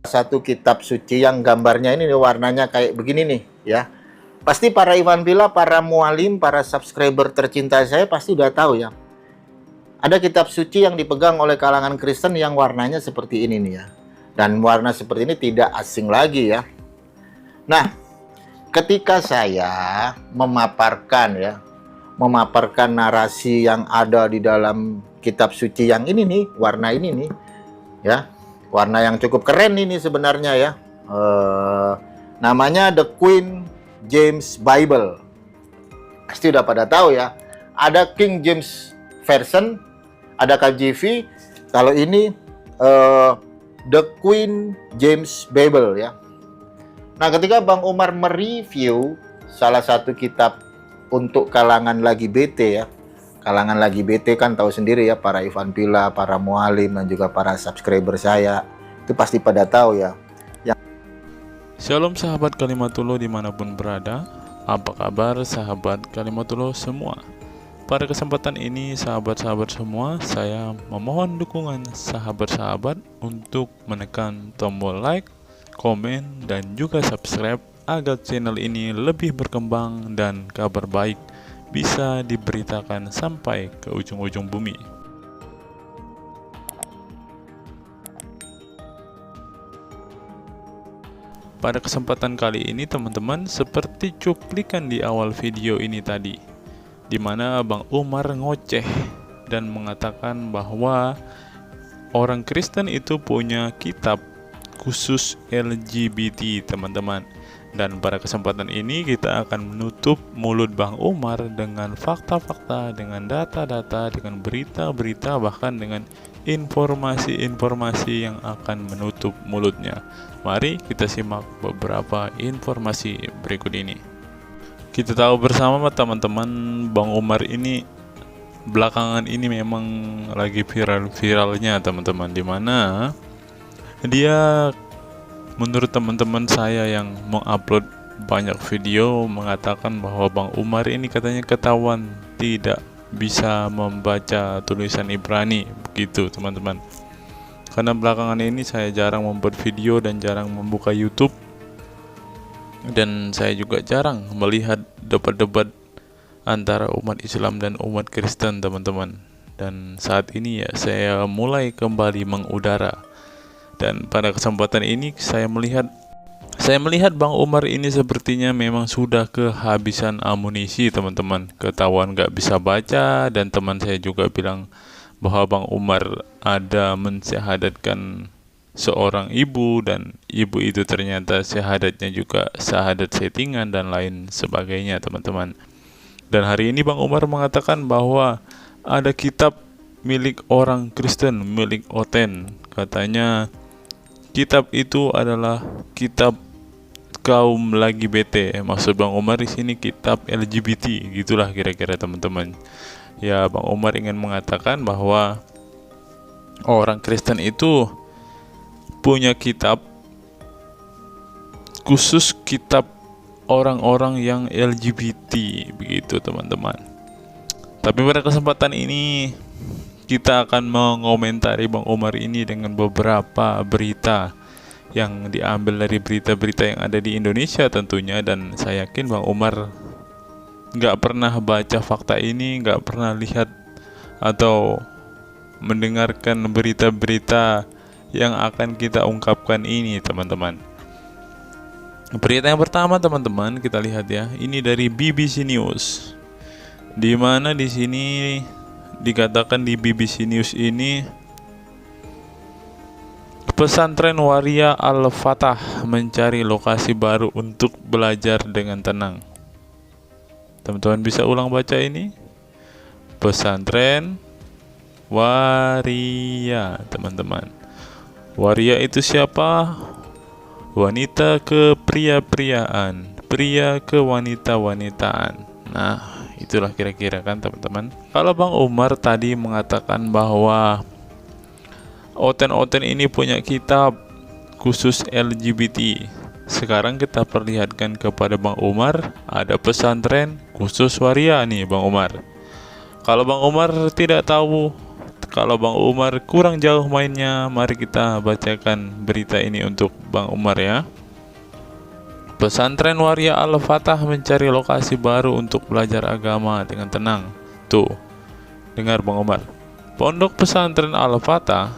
satu kitab suci yang gambarnya ini nih, warnanya kayak begini nih ya. Pasti para Iwan Villa, para mualim, para subscriber tercinta saya pasti udah tahu ya. Ada kitab suci yang dipegang oleh kalangan Kristen yang warnanya seperti ini nih ya. Dan warna seperti ini tidak asing lagi ya. Nah, ketika saya memaparkan narasi yang ada di dalam kitab suci yang ini nih, warna ini nih ya. Warna yang cukup keren ini sebenarnya ya. Namanya The King James Bible. Pasti udah pada tahu ya. Ada King James Version, ada KJV. Kalau ini The King James Bible ya. Nah, ketika Bang Umar mereview salah satu kitab untuk kalangan lagi BT ya. Kalangan lagi BT kan tahu sendiri ya, para Iwan Villa, para mualim, dan juga para subscriber saya. Itu pasti pada tahu ya. Shalom sahabat Kalimatullah dimanapun berada. Apa kabar sahabat Kalimatullah semua? Pada kesempatan ini sahabat-sahabat semua, saya memohon dukungan sahabat-sahabat untuk menekan tombol like, komen, dan juga subscribe agar channel ini lebih berkembang dan kabar baik bisa diberitakan sampai ke ujung-ujung bumi. Pada kesempatan kali ini teman-teman, seperti cuplikan di awal video ini tadi, di mana Bang Umar ngoceh dan mengatakan bahwa orang Kristen itu punya kitab khusus LGBT teman-teman. Dan pada kesempatan ini kita akan menutup mulut Bang Umar dengan fakta-fakta, dengan data-data, dengan berita-berita, bahkan dengan informasi-informasi yang akan menutup mulutnya. Mari kita simak beberapa informasi berikut ini. Kita tahu bersama teman-teman, Bang Umar ini belakangan ini memang lagi viral-viralnya teman-teman, dimana dia menurut teman-teman saya yang mengupload banyak video mengatakan bahwa Bang Umar ini katanya ketahuan tidak bisa membaca tulisan Ibrani, begitu teman-teman. Karena belakangan ini saya jarang membuat video dan jarang membuka YouTube, dan saya juga jarang melihat debat-debat antara umat Islam dan umat Kristen teman-teman. Dan saat ini ya saya mulai kembali mengudara. Dan pada kesempatan ini saya melihat Bang Umar ini sepertinya memang sudah kehabisan amunisi teman-teman. Ketahuan gak bisa baca, dan teman saya juga bilang bahwa Bang Umar ada mensyahadatkan seorang ibu, dan ibu itu ternyata syahadatnya juga syahadat settingan dan lain sebagainya teman-teman. Dan hari ini Bang Umar mengatakan bahwa ada kitab milik orang Kristen, milik Oten. Katanya kitab itu adalah kitab kaum lagi BT. Maksud Bang Umar di sini kitab LGBT, gitulah kira-kira teman-teman. Ya, Bang Umar ingin mengatakan bahwa orang Kristen itu punya kitab khusus, kitab orang-orang yang LGBT, begitu teman-teman. Tapi pada kesempatan ini kita akan mengomentari Bang Umar ini dengan beberapa berita yang diambil dari berita-berita yang ada di Indonesia tentunya. Dan saya yakin Bang Umar nggak pernah baca fakta ini, nggak pernah lihat atau mendengarkan berita-berita yang akan kita ungkapkan ini teman-teman. Berita yang pertama teman-teman, kita lihat ya, ini dari BBC News, di mana di sini dikatakan di BBC News ini, pesantren Waria Al-Fatah mencari lokasi baru untuk belajar dengan tenang. Teman-teman bisa ulang baca ini, pesantren Waria teman-teman. Waria itu siapa? Wanita ke pria-priaan, pria ke wanita-wanitaan. Nah, itulah kira-kira kan teman-teman. Kalau Bang Umar tadi mengatakan bahwa Oten-Oten ini punya kitab khusus LGBT, sekarang kita perlihatkan kepada Bang Umar ada pesantren khusus Waria nih Bang Umar. Kalau Bang Umar tidak tahu, kalau Bang Umar kurang jauh mainnya, mari kita bacakan berita ini untuk Bang Umar ya. Pesantren Waria Al-Fatah mencari lokasi baru untuk belajar agama dengan tenang. Tuh, dengar Bang Umar. Pondok pesantren Al-Fatah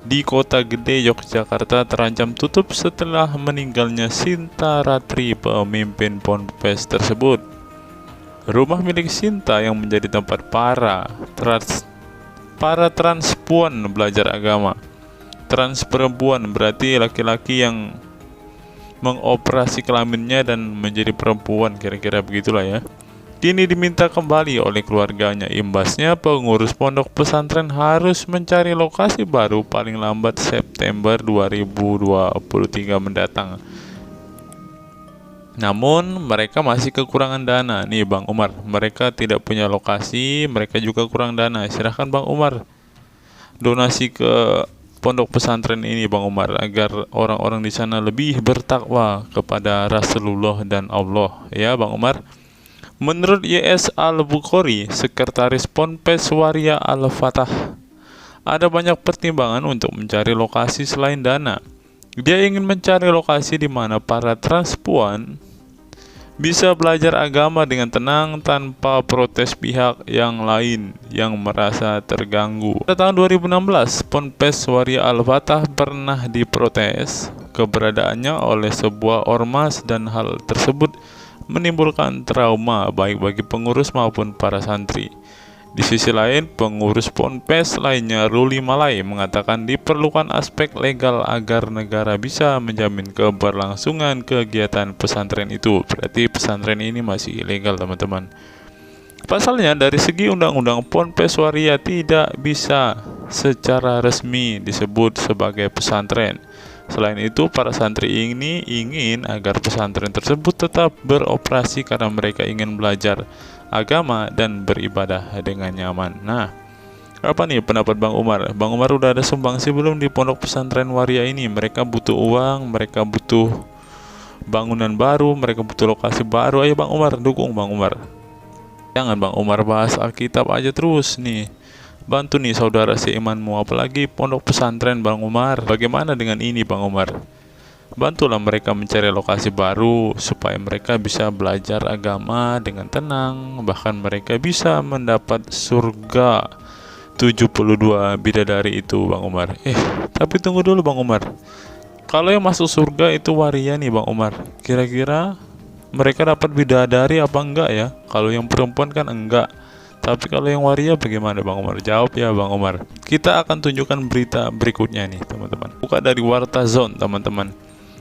di Kota Gede, Yogyakarta terancam tutup setelah meninggalnya Sinta Ratri, pemimpin ponpes tersebut. Rumah milik Sinta yang menjadi tempat para transpuan belajar agama. Trans perempuan berarti laki-laki yang mengoperasi kelaminnya dan menjadi perempuan, kira-kira begitulah ya. Kini diminta kembali oleh keluarganya. Imbasnya pengurus pondok pesantren harus mencari lokasi baru paling lambat September 2023 mendatang. Namun mereka masih kekurangan dana. Nih Bang Umar, mereka tidak punya lokasi, mereka juga kurang dana. Silahkan Bang Umar donasi ke pondok pesantren ini Bang Umar, agar orang-orang di sana lebih bertakwa kepada Rasulullah dan Allah ya Bang Umar. Menurut YS Al-Bukhari, sekretaris Ponpes Waria Al-Fatah, ada banyak pertimbangan untuk mencari lokasi selain dana. Dia ingin mencari lokasi di mana para transpuan bisa belajar agama dengan tenang tanpa protes pihak yang lain yang merasa terganggu. Pada tahun 2016, Ponpes Waria Al-Fatah pernah diprotes keberadaannya oleh sebuah ormas dan hal tersebut menimbulkan trauma baik bagi pengurus maupun para santri. Di sisi lain, pengurus ponpes lainnya Ruli Malai mengatakan diperlukan aspek legal agar negara bisa menjamin keberlangsungan kegiatan pesantren itu. Berarti pesantren ini masih ilegal teman-teman. Pasalnya dari segi undang-undang Ponpes Waria tidak bisa secara resmi disebut sebagai pesantren. Selain itu, para santri ini ingin agar pesantren tersebut tetap beroperasi karena mereka ingin belajar agama dan beribadah dengan nyaman. Nah, apa nih pendapat Bang Umar? Bang Umar udah ada sumbangsi belum di pondok pesantren Waria ini? Mereka butuh uang, mereka butuh bangunan baru, mereka butuh lokasi baru. Ayo Bang Umar, dukung Bang Umar. Jangan Bang Umar bahas Alkitab aja terus nih. Bantu nih saudara seimanmu, apalagi pondok pesantren Bang Umar. Bagaimana dengan ini Bang Umar? Bantulah mereka mencari lokasi baru supaya mereka bisa belajar agama dengan tenang, bahkan mereka bisa mendapat surga 72 bidadari itu Bang Umar. Tapi tunggu dulu Bang Umar. Kalau yang masuk surga itu waria nih Bang Umar, kira-kira mereka dapat bidadari apa enggak ya? Kalau yang perempuan kan enggak. Tapi kalau yang waria bagaimana Bang Umar? Jawab ya Bang Umar. Kita akan tunjukkan berita berikutnya nih teman-teman. Buka dari Warta Zone teman-teman.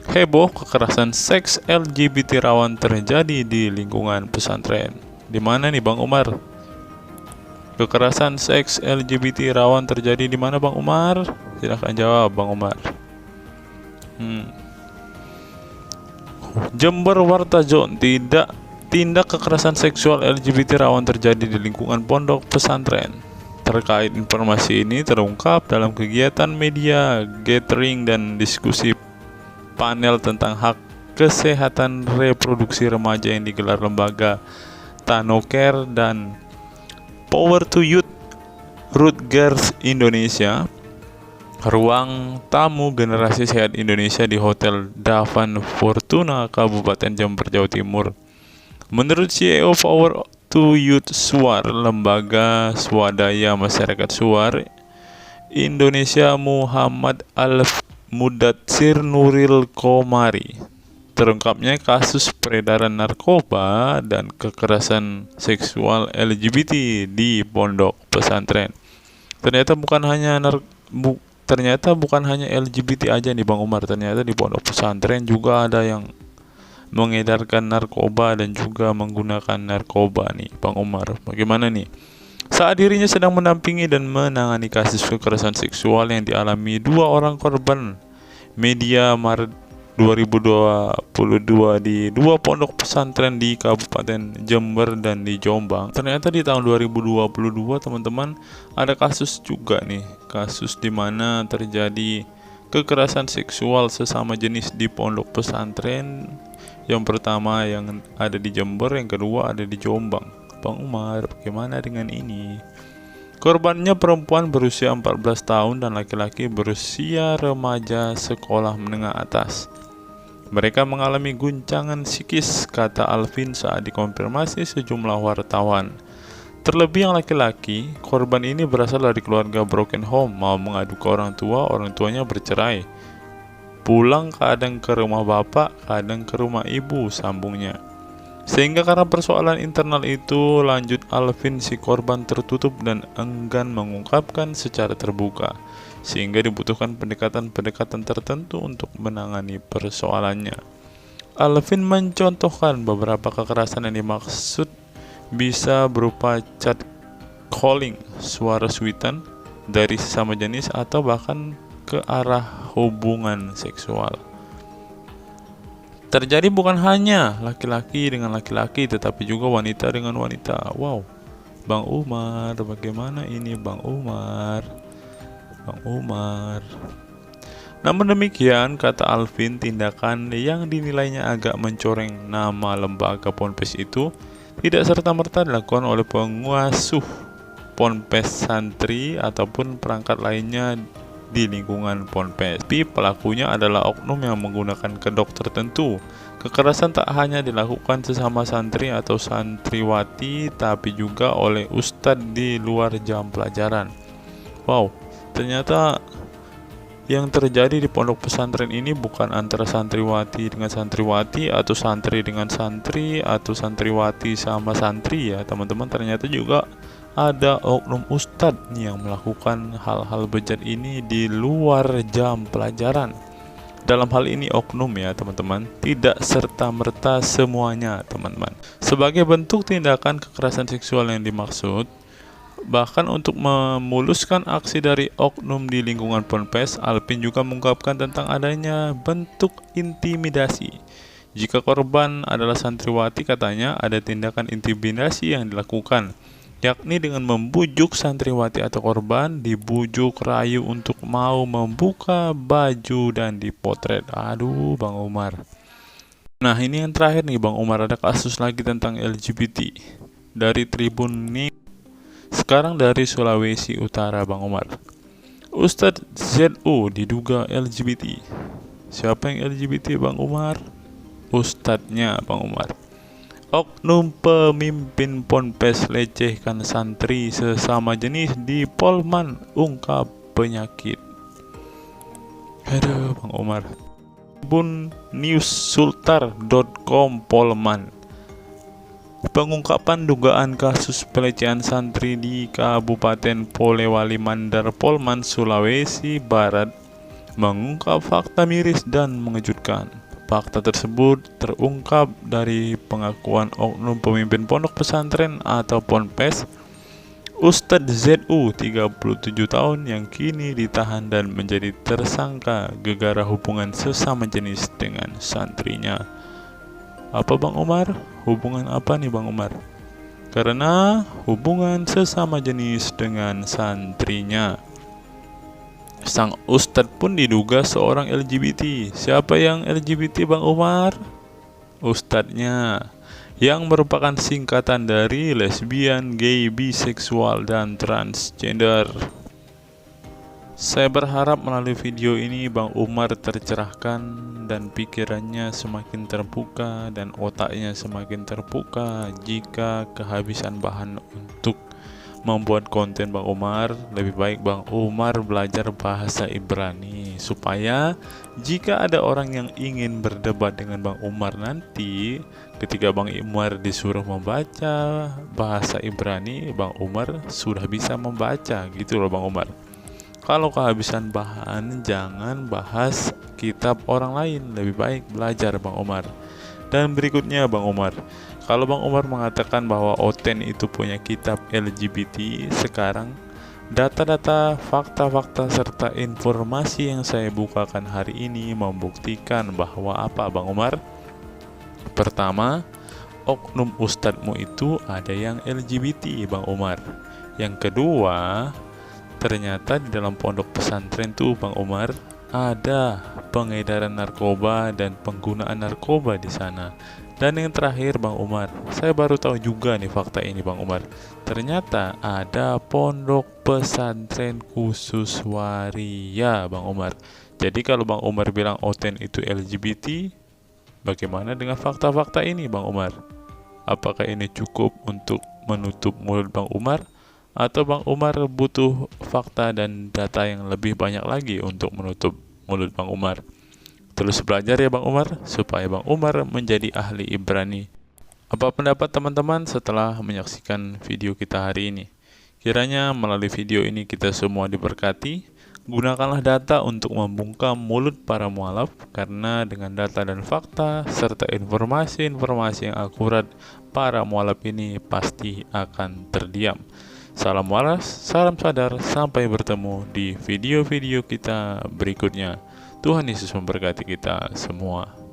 Heboh kekerasan seks LGBT rawan terjadi di lingkungan pesantren. Di mana nih Bang Umar? Kekerasan seks LGBT rawan terjadi di mana Bang Umar? Silahkan jawab Bang Umar. Jember Warta Zone, tindak kekerasan seksual LGBT rawan terjadi di lingkungan pondok pesantren. Terkait informasi ini terungkap dalam kegiatan media gathering dan diskusi panel tentang hak kesehatan reproduksi remaja yang digelar lembaga Tanocare dan Power to Youth Rutgers Indonesia. Ruang tamu generasi sehat Indonesia di Hotel Davan Fortuna, Kabupaten Jember, Jawa Timur. Menurut CEO Power to Youth Suar, lembaga swadaya masyarakat Suar Indonesia, Muhammad Al-Mudatsir Nuril Komari, terungkapnya kasus peredaran narkoba dan kekerasan seksual LGBT di pondok pesantren. Ternyata bukan hanya LGBT aja nih Bang Umar. Ternyata di pondok pesantren juga ada yang mengedarkan narkoba dan juga menggunakan narkoba nih Bang Umar. Bagaimana nih? Saat dirinya sedang mendampingi dan menangani kasus kekerasan seksual yang dialami dua orang korban media Maret 2022 di dua pondok pesantren di Kabupaten Jember dan di Jombang. Ternyata di tahun 2022 teman-teman ada kasus juga nih, kasus di mana terjadi kekerasan seksual sesama jenis di pondok pesantren. Yang pertama yang ada di Jember, yang kedua ada di Jombang. Bang Umar, bagaimana dengan ini? Korbannya perempuan berusia 14 tahun dan laki-laki berusia remaja sekolah menengah atas. Mereka mengalami guncangan psikis, kata Alvin saat dikonfirmasi sejumlah wartawan. Terlebih yang laki-laki, korban ini berasal dari keluarga broken home, mau mengadu ke orang tuanya bercerai. Pulang kadang ke rumah bapak, kadang ke rumah ibu, sambungnya. Sehingga karena persoalan internal itu, lanjut Alvin, si korban tertutup dan enggan mengungkapkan secara terbuka, sehingga dibutuhkan pendekatan-pendekatan tertentu untuk menangani persoalannya. Alvin mencontohkan beberapa kekerasan yang dimaksud bisa berupa chat calling, suara suitan dari sesama jenis, atau bahkan ke arah hubungan seksual. Terjadi bukan hanya laki-laki dengan laki-laki, tetapi juga wanita dengan wanita. Wow, Bang Umar, bagaimana ini Bang Umar? Bang Umar. Namun demikian, kata Alvin, tindakan yang dinilainya agak mencoreng nama lembaga ponpes itu tidak serta-merta dilakukan oleh pengasuh ponpes, santri, ataupun perangkat lainnya di lingkungan ponpes. Tapi pelakunya adalah oknum yang menggunakan kedok tertentu. Kekerasan tak hanya dilakukan sesama santri atau santriwati, tapi juga oleh ustadz di luar jam pelajaran. Wow, ternyata yang terjadi di pondok pesantren ini bukan antara santriwati dengan santriwati, atau santri dengan santri, atau santriwati sama santri ya teman-teman. Ternyata juga ada oknum ustadz yang melakukan hal-hal bejat ini di luar jam pelajaran. Dalam hal ini oknum ya teman-teman, tidak serta-merta semuanya teman-teman. Sebagai bentuk tindakan kekerasan seksual yang dimaksud, bahkan untuk memuluskan aksi dari oknum di lingkungan ponpes, Alvin juga mengungkapkan tentang adanya bentuk intimidasi. Jika korban adalah santriwati, katanya ada tindakan intimidasi yang dilakukan, yakni dengan membujuk santriwati atau korban, dibujuk rayu untuk mau membuka baju dan dipotret. Aduh Bang Umar. Nah ini yang terakhir nih Bang Umar, ada kasus lagi tentang LGBT dari Tribun News. Sekarang dari Sulawesi Utara Bang Umar. Ustadz ZU diduga LGBT. Siapa yang LGBT Bang Umar? Ustadznya Bang Umar. Oknum pemimpin ponpes lecehkan santri sesama jenis di Polman, ungkap penyakit. Aduh Bang Umar. Tribun News Sultar.com Polman. Pengungkapan dugaan kasus pelecehan santri di Kabupaten Polewali Mandar Polman, Sulawesi Barat mengungkap fakta miris dan mengejutkan. Fakta tersebut terungkap dari pengakuan oknum pemimpin pondok pesantren atau ponpes, Ustadz ZU 37 tahun yang kini ditahan dan menjadi tersangka gegara hubungan sesama jenis dengan santrinya. Apa Bang Umar? Hubungan apa nih Bang Umar? Karena hubungan sesama jenis dengan santrinya. Sang ustadz pun diduga seorang LGBT. Siapa yang LGBT Bang Umar? Ustadznya, yang merupakan singkatan dari lesbian, gay, biseksual, dan transgender. Saya berharap melalui video ini Bang Umar tercerahkan dan pikirannya semakin terbuka dan otaknya semakin terbuka. Jika kehabisan bahan untuk membuat konten Bang Umar, lebih baik Bang Umar belajar bahasa Ibrani, supaya jika ada orang yang ingin berdebat dengan Bang Umar nanti, ketika Bang Umar disuruh membaca bahasa Ibrani, Bang Umar sudah bisa membaca gitu loh Bang Umar. Kalau kehabisan bahan, jangan bahas kitab orang lain, lebih baik belajar Bang Umar. Dan berikutnya Bang Umar, kalau Bang Umar mengatakan bahwa Oten itu punya kitab LGBT, sekarang data-data, fakta-fakta, serta informasi yang saya bukakan hari ini membuktikan bahwa apa Bang Umar? Pertama, oknum ustadzmu itu ada yang LGBT Bang Umar. Yang kedua, ternyata di dalam pondok pesantren tuh Bang Umar ada pengedaran narkoba dan penggunaan narkoba di sana. Dan yang terakhir Bang Umar, saya baru tahu juga nih fakta ini Bang Umar. Ternyata ada pondok pesantren khusus waria Bang Umar. Jadi kalau Bang Umar bilang Oten itu LGBT, bagaimana dengan fakta-fakta ini Bang Umar? Apakah ini cukup untuk menutup mulut Bang Umar? Atau Bang Umar butuh fakta dan data yang lebih banyak lagi untuk menutup mulut Bang Umar? Terus belajar ya Bang Umar, supaya Bang Umar menjadi ahli Ibrani. Apa pendapat teman-teman setelah menyaksikan video kita hari ini? Kiranya melalui video ini kita semua diberkati. Gunakanlah data untuk membungkam mulut para mualaf, karena dengan data dan fakta serta informasi-informasi yang akurat, para mualaf ini pasti akan terdiam. Salam waras, salam sadar, sampai bertemu di video-video kita berikutnya. Tuhan Yesus memberkati kita semua.